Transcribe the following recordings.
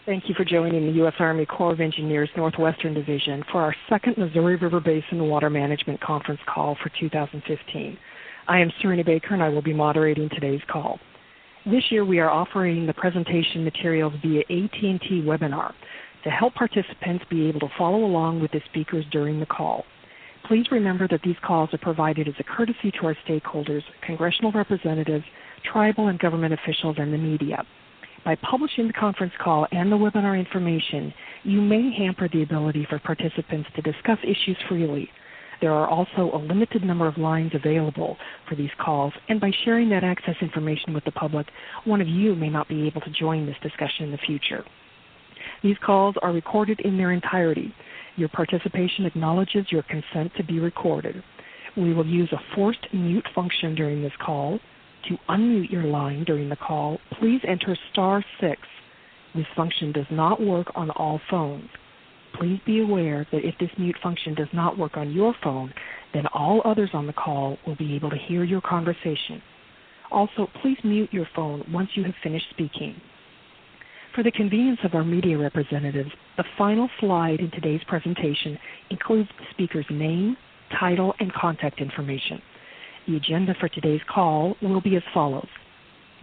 Thank you for joining the U.S. Army Corps of Engineers Northwestern Division for our second Missouri River Basin Water Management Conference call for 2015. I am Serena Baker, and I will be moderating today's call. This year, we are offering the presentation materials via AT&T webinar to help participants be able to follow along with the speakers during the call. Please remember that these calls are provided as a courtesy to our stakeholders, congressional representatives, tribal and government officials, and the media. By publishing the conference call and the webinar information, you may hamper the ability for participants to discuss issues freely. There are also a limited number of lines available for these calls, and by sharing that access information with the public, one of you may not be able to join this discussion in the future. These calls are recorded in their entirety. Your participation acknowledges your consent to be recorded. We will use a forced mute function during this call. To unmute your line during the call, please enter *6. This function does not work on all phones. Please be aware that if this mute function does not work on your phone, then all others on the call will be able to hear your conversation. Also, please mute your phone once you have finished speaking. For the convenience of our media representatives, the final slide in today's presentation includes the speaker's name, title, and contact information. The agenda for today's call will be as follows.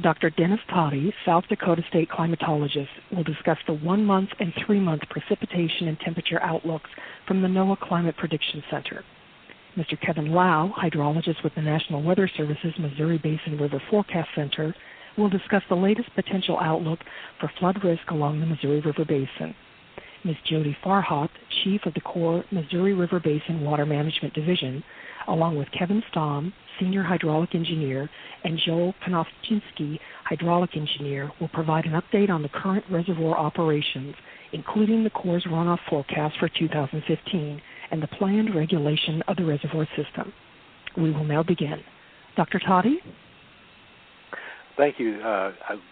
Dr. Dennis Toddy, South Dakota State climatologist, will discuss the 1-month and 3-month precipitation and temperature outlooks from the NOAA Climate Prediction Center. Mr. Kevin Lau, hydrologist with the National Weather Service's Missouri Basin River Forecast Center, will discuss the latest potential outlook for flood risk along the Missouri River Basin. Ms. Jody Farhat, Chief of the Corps Missouri River Basin Water Management Division, along with Kevin Stamm, Senior Hydraulic Engineer, and Joel Panofchinsky, Hydraulic Engineer, will provide an update on the current reservoir operations, including the Corps' runoff forecast for 2015 and the planned regulation of the reservoir system. We will now begin. Dr. Toddy? Thank you.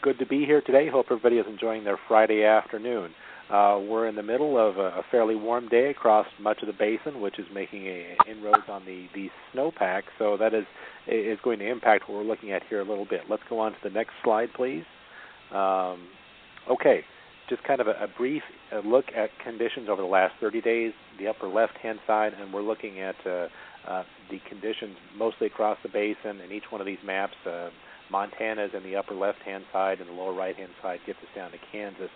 Good to be here today. Hope everybody is enjoying their Friday afternoon. We're in the middle of a fairly warm day across much of the basin, which is making inroads on the snowpack, so that is going to impact what we're looking at here a little bit. Let's go on to the next slide, please. Okay, just kind of a brief look at conditions over the last 30 days, the upper left-hand side, and we're looking at the conditions mostly across the basin, and each one of these maps, Montana's in the upper left-hand side, and the lower right-hand side gets us down to Kansas.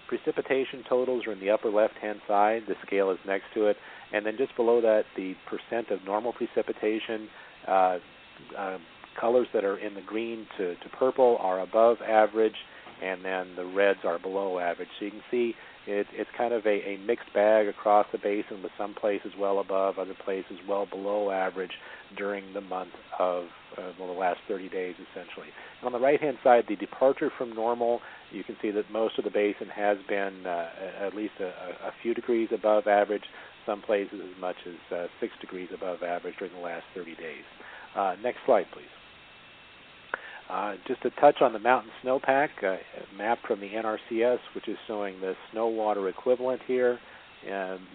Precipitation totals are in the upper left-hand side. The scale is next to it. And then just below that, the percent of normal precipitation. Colors that are in the green to purple are above average, and then the reds are below average. So you can see it's kind of a mixed bag across the basin, with some places well above, other places well below average during the month of the last 30 days, essentially. And on the right-hand side, the departure from normal, you can see that most of the basin has been at least a few degrees above average, some places as much as 6 degrees above average during the last 30 days. Next slide, please. Just to touch on the mountain snowpack, a map from the NRCS, which is showing the snow water equivalent here.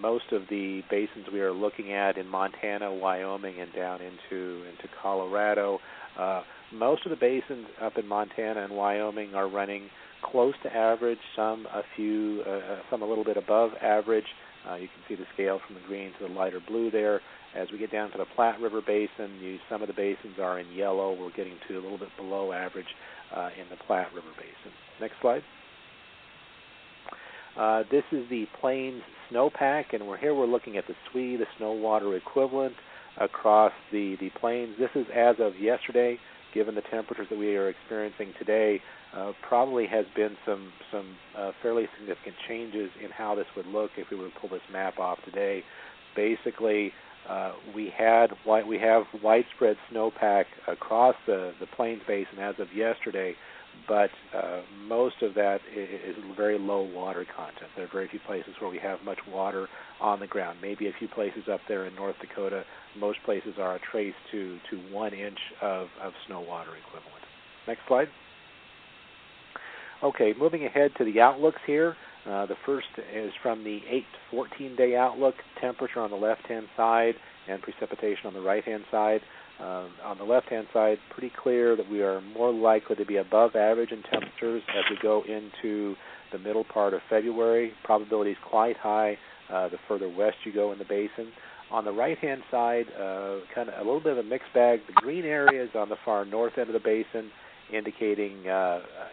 Most of the basins we are looking at in Montana, Wyoming, and down into Colorado, most of the basins up in Montana and Wyoming are running close to average, some a little bit above average. You can see the scale from the green to the lighter blue there. As we get down to the Platte River Basin, some of the basins are in yellow. We're getting to a little bit below average in the Platte River Basin. Next slide. This is the Plains snowpack, and we're looking at the SWE, the snow water equivalent, across the plains. This is as of yesterday. Given the temperatures that we are experiencing today, probably has been some fairly significant changes in how this would look if we were to pull this map off today. Basically, we have widespread snowpack across the Plains Basin as of yesterday, but most of that is very low water content. There are very few places where we have much water on the ground. Maybe a few places up there in North Dakota. Most places are a trace to 1 inch of snow water equivalent. Next slide. Okay, moving ahead to the outlooks here. The first is from the 8 to 14-day outlook, temperature on the left-hand side and precipitation on the right-hand side. On the left-hand side, pretty clear that we are more likely to be above average in temperatures as we go into the middle part of February. Probability is quite high the further west you go in the basin. On the right-hand side, kind of a little bit of a mixed bag. The green areas on the far north end of the basin indicating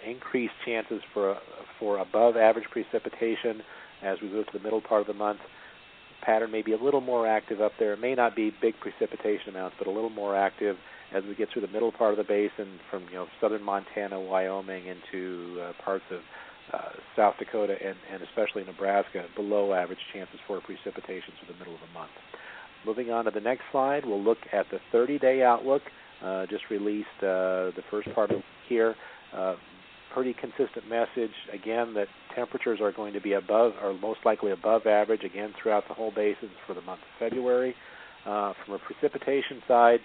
increased chances for above average precipitation as we move to the middle part of the month. Pattern may be a little more active up there. It may not be big precipitation amounts, but a little more active as we get through the middle part of the basin from southern Montana, Wyoming into parts of South Dakota and especially Nebraska, below average chances for precipitation through the middle of the month. Moving on to the next slide, we'll look at the 30-day outlook, just released the first part of here. Pretty consistent message, again, that temperatures are going to be above, or most likely above average, again, throughout the whole basin for the month of February. From a precipitation side,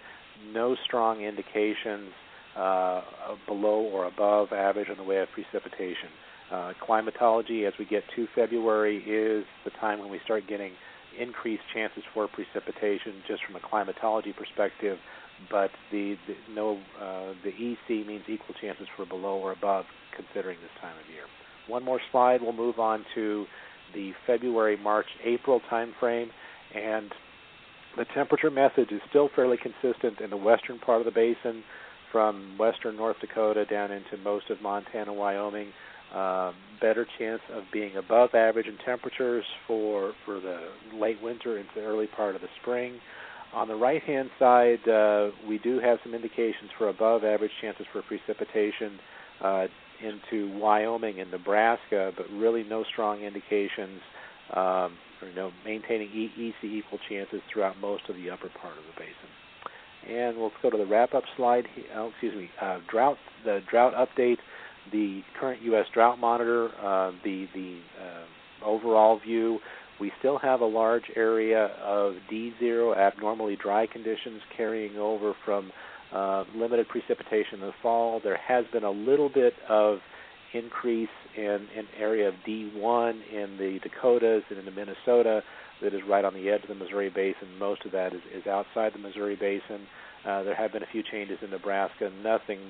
no strong indications below or above average in the way of precipitation. Climatology, as we get to February, is the time when we start getting increased chances for precipitation just from a climatology perspective, but the EC means equal chances for below or above considering this time of year. One more slide, we'll move on to the February, March, April time frame, and the temperature message is still fairly consistent in the western part of the basin from western North Dakota down into most of Montana, Wyoming. Better chance of being above average in temperatures for the late winter into the early part of the spring. On the right-hand side, we do have some indications for above average chances for precipitation into Wyoming and Nebraska, but really no strong indications maintaining EC equal chances throughout most of the upper part of the basin. And let's go to the wrap-up slide. The drought update. The current U.S. drought monitor, the overall view, we still have a large area of D0 abnormally dry conditions carrying over from limited precipitation in the fall. There has been a little bit of increase in area of D1 in the Dakotas and in the Minnesota that is right on the edge of the Missouri Basin. Most of that is outside the Missouri Basin. There have been a few changes in Nebraska, nothing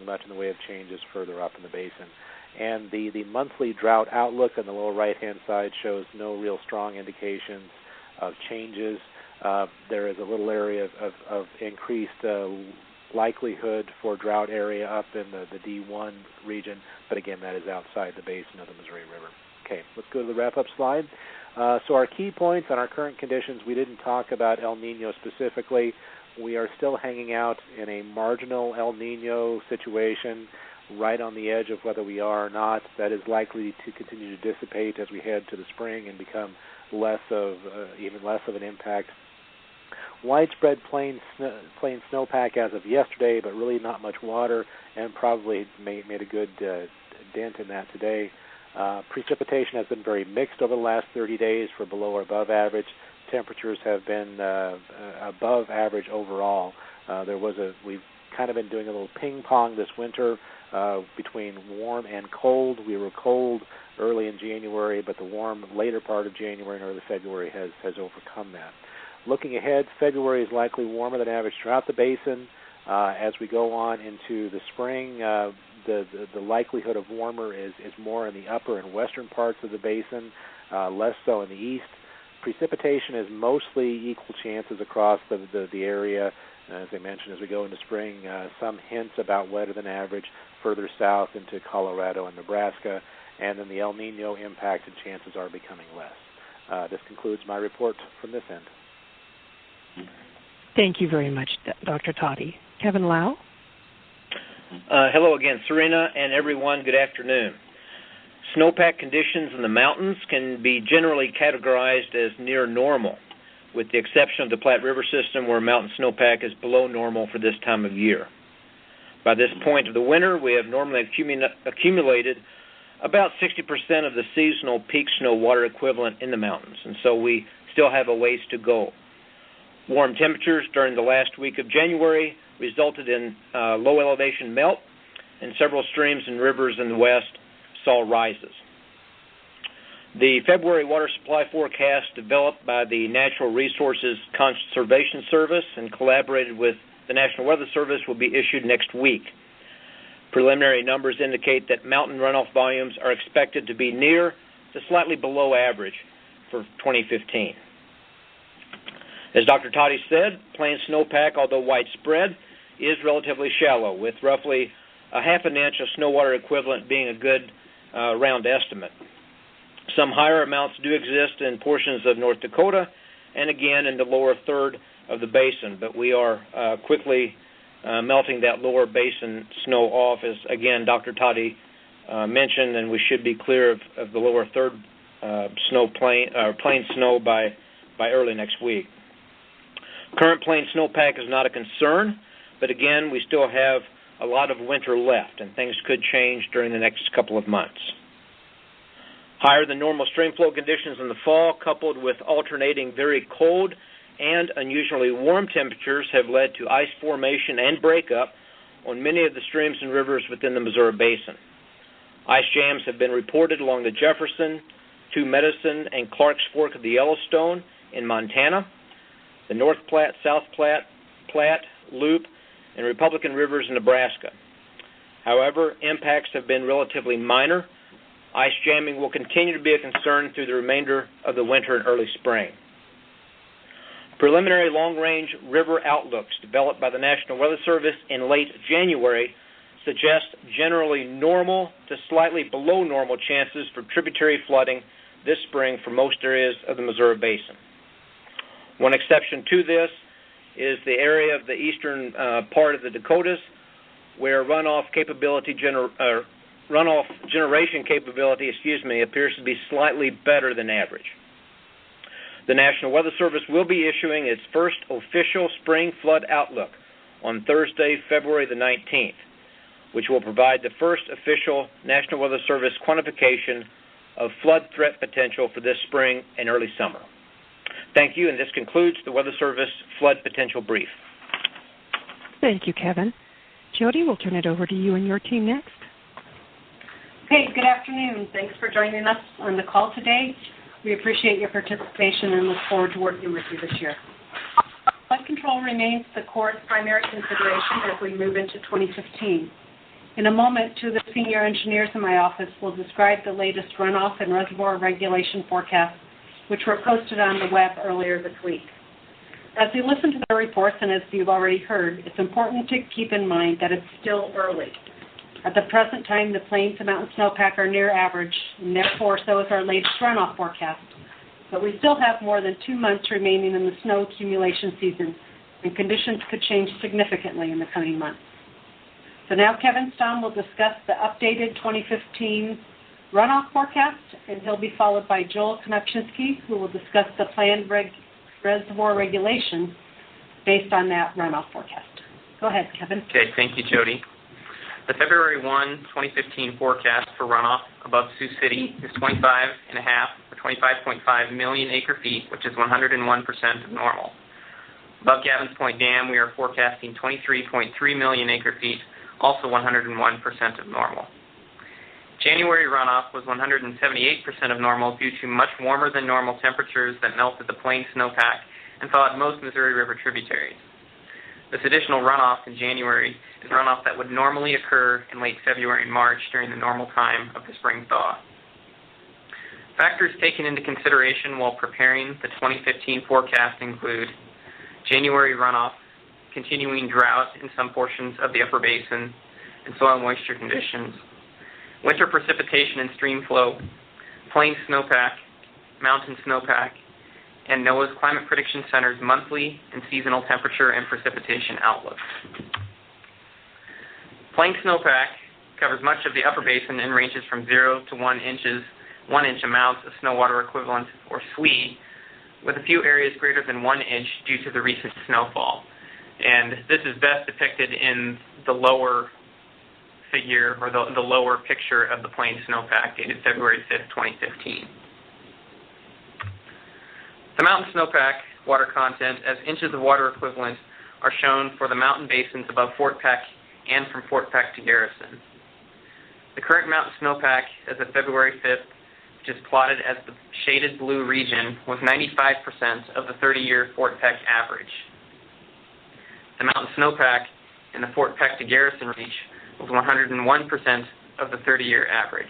much in the way of changes further up in the basin. And the monthly drought outlook on the lower right-hand side shows no real strong indications of changes. There is a little area of increased likelihood for drought area up in the D1 region, but again, that is outside the basin of the Missouri River. Okay, let's go to the wrap-up slide. So our key points on our current conditions, we didn't talk about El Nino specifically. We are still hanging out in a marginal El Nino situation right on the edge of whether we are or not. That is likely to continue to dissipate as we head to the spring and become even less of an impact. Widespread plain snowpack as of yesterday, but really not much water, and probably made a good dent in that today. Precipitation has been very mixed over the last 30 days for below or above average. Temperatures have been above average overall. We've kind of been doing a little ping pong this winter between warm and cold. We were cold early in January, but the warm later part of January and early February has overcome that. Looking ahead, February is likely warmer than average throughout the basin. As we go on into the spring, the likelihood of warmer is more in the upper and western parts of the basin, less so in the east. Precipitation is mostly equal chances across the area. As I mentioned, as we go into spring, some hints about wetter than average further south into Colorado and Nebraska, and then the El Nino impact and chances are becoming less. This concludes my report from this end. Thank you very much, Dr. Toddy. Kevin Lau? Hello again, Serena, and everyone. Good afternoon. Snowpack conditions in the mountains can be generally categorized as near normal, with the exception of the Platte River system where mountain snowpack is below normal for this time of year. By this point of the winter, we have normally accumulated about 60% of the seasonal peak snow water equivalent in the mountains, and so we still have a ways to go. Warm temperatures during the last week of January resulted in low elevation melt, and several streams and rivers in the west saw rises. The February water supply forecast developed by the Natural Resources Conservation Service and collaborated with the National Weather Service will be issued next week. Preliminary numbers indicate that mountain runoff volumes are expected to be near to slightly below average for 2015. As Dr. Toddy said, plain snowpack, although widespread, is relatively shallow, with roughly a half an inch of snow water equivalent being a good round estimate. Some higher amounts do exist in portions of North Dakota and again in the lower third of the basin, but we are quickly melting that lower basin snow off, as again Dr. Toddy mentioned, and we should be clear of the lower third plain snow by early next week. Current plain snowpack is not a concern, but again, we still have a lot of winter left, and things could change during the next couple of months. Higher than normal stream flow conditions in the fall, coupled with alternating very cold and unusually warm temperatures, have led to ice formation and breakup on many of the streams and rivers within the Missouri Basin. Ice jams have been reported along the Jefferson, Two Medicine, and Clark's Fork of the Yellowstone in Montana, the North Platte, South Platte, Loop, and Republican rivers in Nebraska. However, impacts have been relatively minor. Ice jamming will continue to be a concern through the remainder of the winter and early spring. Preliminary long-range river outlooks developed by the National Weather Service in late January suggest generally normal to slightly below normal chances for tributary flooding this spring for most areas of the Missouri Basin. One exception to this is the area of the eastern part of the Dakotas, where runoff generation capability appears to be slightly better than average. The National Weather Service will be issuing its first official spring flood outlook on Thursday, February the 19th, which will provide the first official National Weather Service quantification of flood threat potential for this spring and early summer. Thank you, and this concludes the Weather Service Flood Potential Brief. Thank you, Kevin. Jody, we'll turn it over to you and your team next. Okay, good afternoon. Thanks for joining us on the call today. We appreciate your participation and look forward to working with you this year. Flood control remains the Corps' primary consideration as we move into 2015. In a moment, two of the senior engineers in my office will describe the latest runoff and reservoir regulation forecasts, which were posted on the web earlier this week. As you listen to the reports, and as you've already heard, it's important to keep in mind that it's still early. At the present time, the plains and mountain snowpack are near average, and therefore so is our latest runoff forecast. But we still have more than 2 months remaining in the snow accumulation season, and conditions could change significantly in the coming months. So now Kevin Stamm will discuss the updated 2015 runoff forecast, and he'll be followed by Joel Konopczynski, who will discuss the planned reservoir regulation based on that runoff forecast. Go ahead, Kevin. Okay, thank you, Jody. The February 1, 2015 forecast for runoff above Sioux City is 25.5 or 25.5 million acre-feet, which is 101% of normal. Above Gavins Point Dam, we are forecasting 23.3 million acre-feet, also 101% of normal. January runoff was 178% of normal due to much warmer than normal temperatures that melted the plain snowpack and thawed most Missouri River tributaries. This additional runoff in January is runoff that would normally occur in late February and March during the normal time of the spring thaw. Factors taken into consideration while preparing the 2015 forecast include January runoff, continuing drought in some portions of the upper basin, and soil moisture conditions, winter precipitation and stream flow, plain snowpack, mountain snowpack, and NOAA's Climate Prediction Center's monthly and seasonal temperature and precipitation outlooks. Plain snowpack covers much of the upper basin and ranges from 0 to 1 inch amounts of snow water equivalent, or SWE, with a few areas greater than 1 inch due to the recent snowfall. And this is best depicted in the lower figure, or the lower picture of the plain snowpack dated February 5th, 2015. The mountain snowpack water content as inches of water equivalent are shown for the mountain basins above Fort Peck and from Fort Peck to Garrison. The current mountain snowpack as of February 5th, which is plotted as the shaded blue region, was 95% of the 30-year Fort Peck average. the mountain snowpack in the Fort Peck to Garrison Reach was 101% of the 30-year average.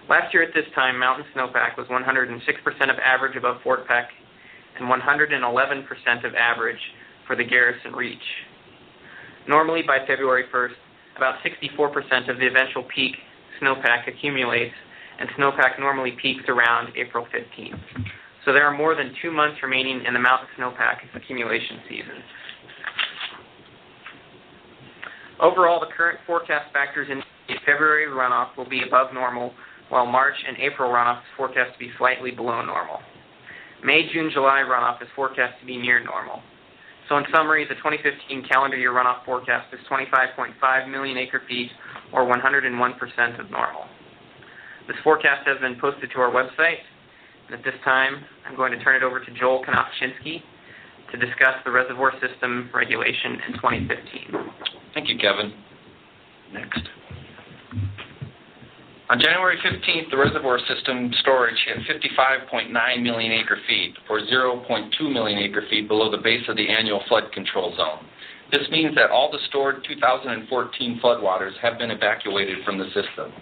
Last year at this time, mountain snowpack was 106% of average above Fort Peck and 111% of average for the Garrison Reach. Normally, by February 1st, about 64% of the eventual peak snowpack accumulates, and snowpack normally peaks around April 15th. So there are more than 2 months remaining in the mountain snowpack accumulation season. Overall, the current forecast factors in February runoff will be above normal, while March and April runoff is forecast to be slightly below normal. May, June, July runoff is forecast to be near normal. So in summary, the 2015 calendar year runoff forecast is 25.5 million acre-feet, or 101% of normal. This forecast has been posted to our website, and at this time, I'm going to turn it over to Joel Konopchinsky to discuss the reservoir system regulation in 2015. Thank you, Kevin. Next. On January 15th, the reservoir system storage hit 55.9 million acre-feet, or 0.2 million acre-feet below the base of the annual flood control zone. This means that all the stored 2014 floodwaters have been evacuated from the system.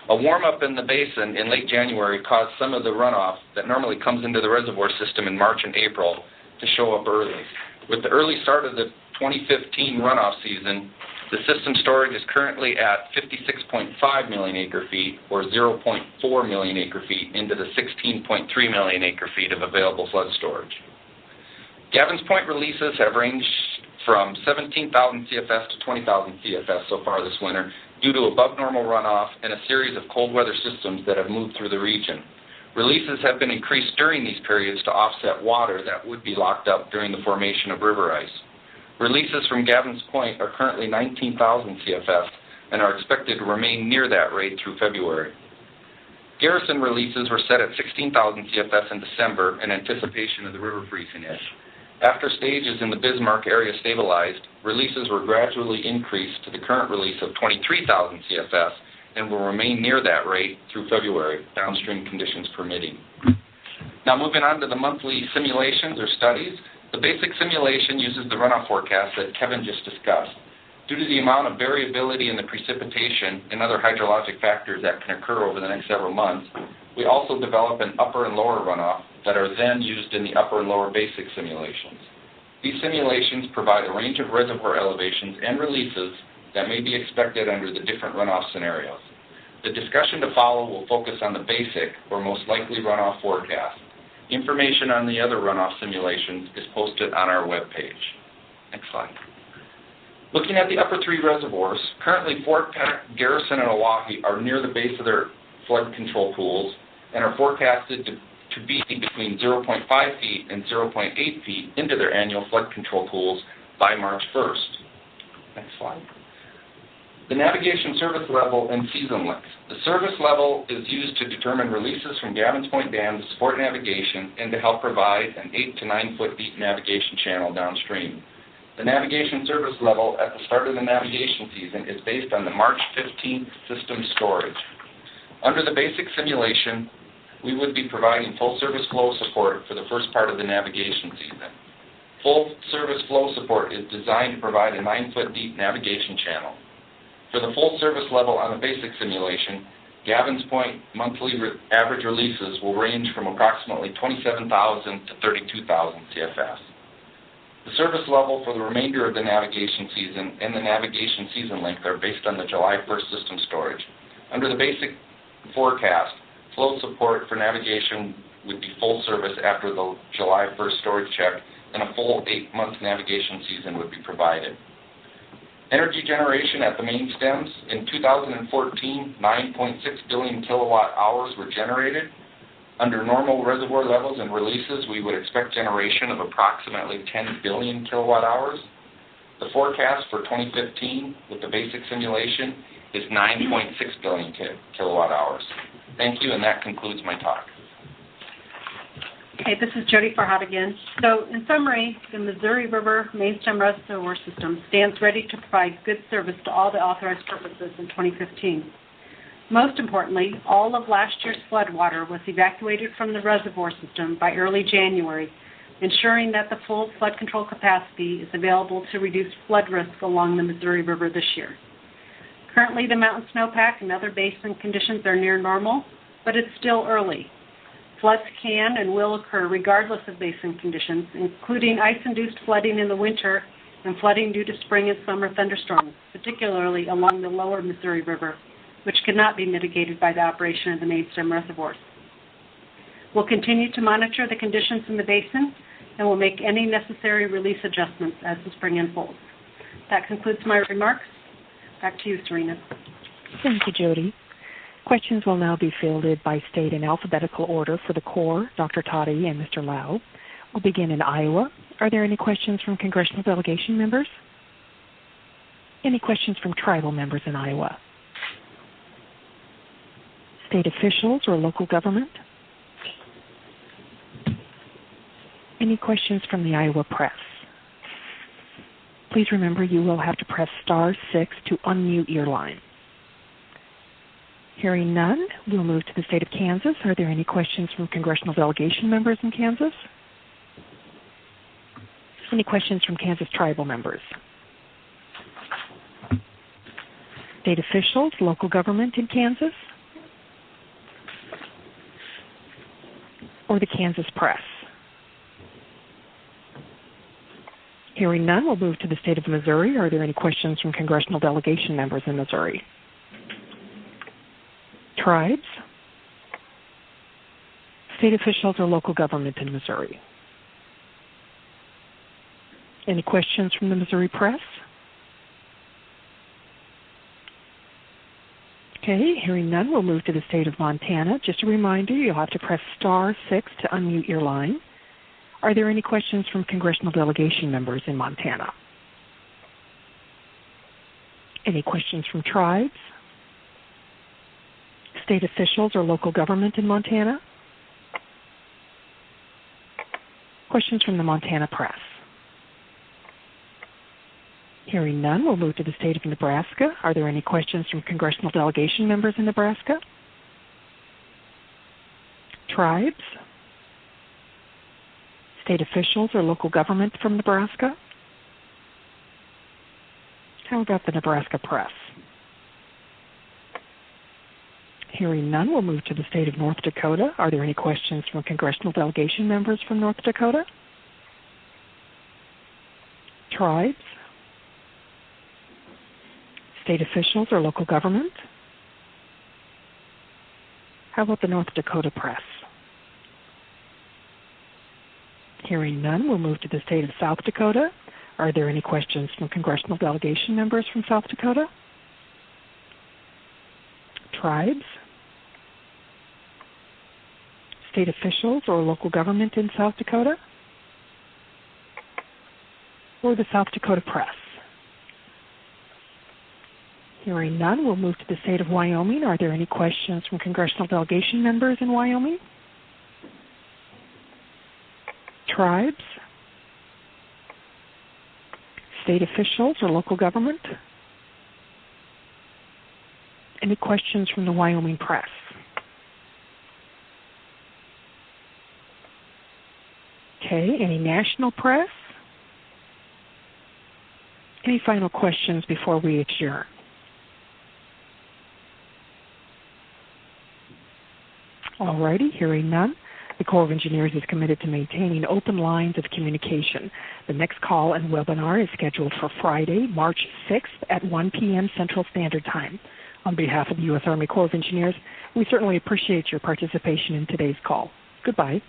A warm-up in the basin in late January caused some of the runoff that normally comes into the reservoir system in March and April to show up early. With the early start of the 2015 runoff season, the system storage is currently at 56.5 million acre-feet, or 0.4 million acre-feet, into the 16.3 million acre-feet of available flood storage. Gavin's Point releases have ranged from 17,000 CFS to 20,000 CFS so far this winter due to above-normal runoff and a series of cold weather systems that have moved through the region. Releases have been increased during these periods to offset water that would be locked up during the formation of river ice. Releases from Gavin's Point are currently 19,000 CFS and are expected to remain near that rate through February. Garrison releases were set at 16,000 CFS in December in anticipation of the river freezing edge. After stages in the Bismarck area stabilized, releases were gradually increased to the current release of 23,000 CFS and will remain near that rate through February, downstream conditions permitting. Now moving on to the monthly simulations or studies. The basic simulation uses the runoff forecast that Kevin just discussed. Due to the amount of variability in the precipitation and other hydrologic factors that can occur over the next several months, we also develop an upper and lower runoff that are then used in the upper and lower basic simulations. These simulations provide a range of reservoir elevations and releases that may be expected under the different runoff scenarios. The discussion to follow will focus on the basic or most likely runoff forecast. Information on the other runoff simulations is posted on our webpage. Next slide. Looking at the upper three reservoirs, currently Fort Peck, Garrison, and Oahe are near the base of their flood control pools and are forecasted to be between 0.5 feet and 0.8 feet into their annual flood control pools by March 1st. Next slide. The navigation service level and season length. The service level is used to determine releases from Gavin's Point Dam to support navigation and to help provide an 8 to 9 foot deep navigation channel downstream. The navigation service level at the start of the navigation season is based on the March 15th system storage. Under the basic simulation, we would be providing full service flow support for the first part of the navigation season. Full service flow support is designed to provide a 9 foot deep navigation channel. For the full service level on the basic simulation, Gavin's Point monthly average releases will range from approximately 27,000 to 32,000 CFS. The service level for the remainder of the navigation season and the navigation season length are based on the July 1st system storage. Under the basic forecast, flow support for navigation would be full service after the July 1st storage check, and a full 8-month navigation season would be provided. Energy generation at the main stems. In 2014, 9.6 billion kilowatt hours were generated. Under normal reservoir levels and releases, we would expect generation of approximately 10 billion kilowatt hours. The forecast for 2015 with the basic simulation is 9.6 billion kilowatt hours. Thank you, and that concludes my talk. Okay, this is Jody Farhat again. So, in summary, the Missouri River Main Stem Reservoir System stands ready to provide good service to all the authorized purposes in 2015. Most importantly, all of last year's flood water was evacuated from the reservoir system by early January, ensuring that the full flood control capacity is available to reduce flood risk along the Missouri River this year. Currently, the mountain snowpack and other basin conditions are near normal, but it's still early. Floods can and will occur regardless of basin conditions, including ice-induced flooding in the winter and flooding due to spring and summer thunderstorms, particularly along the lower Missouri River, which cannot be mitigated by the operation of the main stem reservoirs. We'll continue to monitor the conditions in the basin and will make any necessary release adjustments as the spring unfolds. That concludes my remarks. Back to you, Serena. Thank you, Jody. Questions will now be fielded by state in alphabetical order for the Corps, Dr. Toddy and Mr. Lau. We'll begin in Iowa. Are there any questions from congressional delegation members? Any questions from tribal members in Iowa? State officials or local government? Any questions from the Iowa press? Please remember you will have to press *6 to unmute your line. Hearing none, we'll move to the state of Kansas. Are there any questions from congressional delegation members in Kansas? Any questions from Kansas tribal members? State officials, local government in Kansas? Or the Kansas press? Hearing none, we'll move to the state of Missouri. Are there any questions from congressional delegation members in Missouri? Tribes? State officials or local government in Missouri? Any questions from the Missouri press? Okay, hearing none, we'll move to the state of Montana. Just a reminder, you'll have to press *6 to unmute your line. Are there any questions from congressional delegation members in Montana? Any questions from tribes? State officials or local government in Montana? Questions from the Montana press? Hearing none, we'll move to the state of Nebraska. Are there any questions from congressional delegation members in Nebraska? Tribes? State officials or local government from Nebraska? How about the Nebraska press? Hearing none, we'll move to the state of North Dakota. Are there any questions from congressional delegation members from North Dakota? Tribes? State officials or local government? How about the North Dakota press? Hearing none, we'll move to the state of South Dakota. Are there any questions from congressional delegation members from South Dakota? Tribes? State officials or local government in South Dakota? Or the South Dakota press? Hearing none, we'll move to the state of Wyoming. Are there any questions from congressional delegation members in Wyoming? Tribes? State officials or local government? Any questions from the Wyoming press? Okay, any national press? Any final questions before we adjourn? All righty, hearing none. The Corps of Engineers is committed to maintaining open lines of communication. The next call and webinar is scheduled for Friday, March 6th at 1 p.m. Central Standard Time. On behalf of the U.S. Army Corps of Engineers, we certainly appreciate your participation in today's call. Goodbye.